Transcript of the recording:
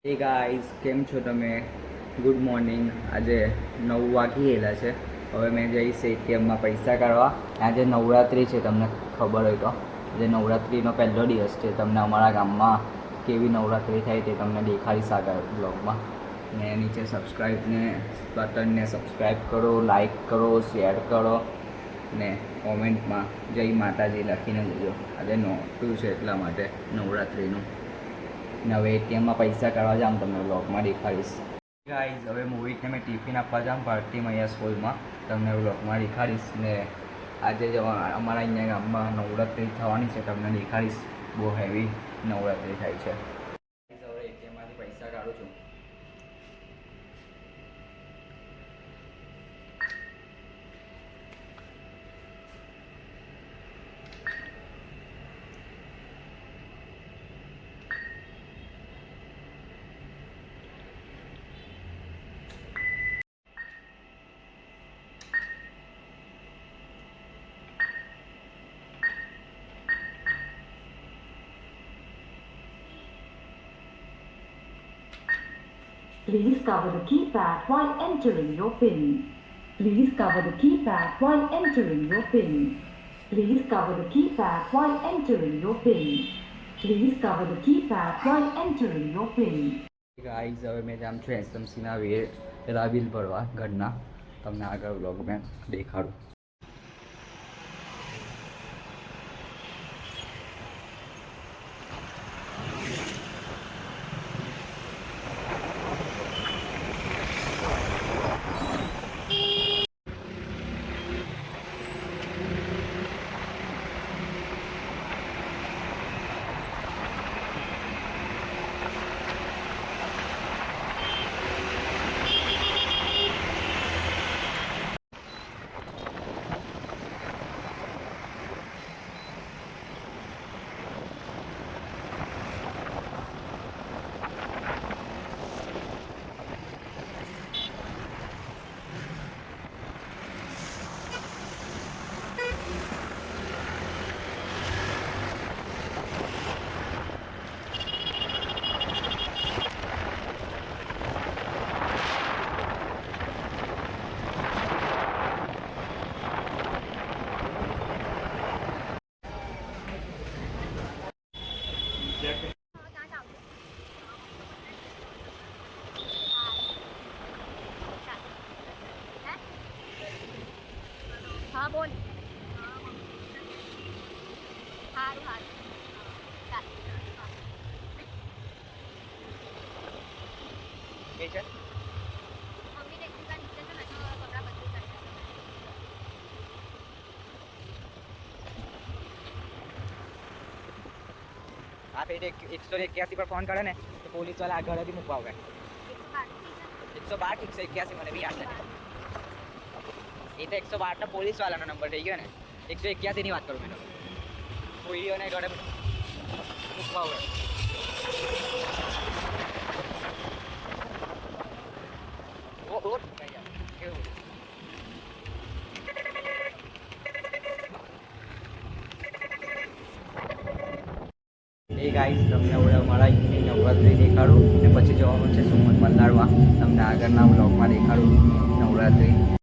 Hey guys, કેમ છો તમે? Good morning. આજે 9 વાગી ગયેલા છે. હવે મેં જઈશ એટીએમમાં પૈસા કાઢવા. આજે નવરાત્રિ છે, તમને ખબર હોય તો. આજે નવરાત્રિનો પહેલો દિવસ છે. તમને અમારા ગામમાં કેવી નવરાત્રિ થાય તે તમને દેખાડીશ આગળ બ્લોગમાં. ને નીચે સબસ્ક્રાઈબને બટનને સબસ્ક્રાઈબ કરો, લાઈક કરો, શેર કરો ને કોમેન્ટમાં જય માતાજી લખીને જજો. આજે નોટું છે એટલા માટે નવરાત્રિનું. ને હવે એટીએમમાં પૈસા કાઢવા જામ, તમને બ્લોગમાં દેખાડીશ. ગાઈઝ, હવે મોહિતને મેં ટિફિન આપવા જામ પાર્ટી મૈયા સ્કૂલમાં, તમને બ્લોગમાં દેખાડીશ. ને આજે જ અમારા અહીંયા ગામમાં નવરાત્રિ થવાની છે, તમને દેખાડીશ. બહુ હેવી નવરાત્રિ થાય છે. હવે એટીએમમાંથી પૈસા કાઢું છું. Please cover the keypad while entering your PIN. Please cover the keypad while entering your PIN. Please cover the keypad while entering your PIN. Please cover the keypad while entering your PIN. Guys, હવે મેં જામ છું એસએમસીના પેલા bill ભરવા ઘરના. તમને આગળ બ્લોગમાં દેખાડું. હા બોલ. સારું સારું ચાલ. એ છે મમ્મીને એકલા નીચે છે ને તો કપડાં બદલી કરતા. આ પેટે 181 પર ફોન કરે ને તો પોલીસવાળા ઘરેથી મૂકવા આવે. 112 181 મને બી યાદ નથી. એ તો 112 નો પોલીસવાળાનો નંબર થઈ ગયો ને. 181 ની વાત કરું મેં. કોઈઓને ઘરે મૂકવા આવે. ઓ કેવું એ ગાઈસ, તમને હવે અમારા અહીંની નવરાત્રિ દેખાડું ને પછી જવાનું છે સુમન મલ્હારમાં. તમને આગળના બ્લોગમાં દેખાડું નવરાત્રિ.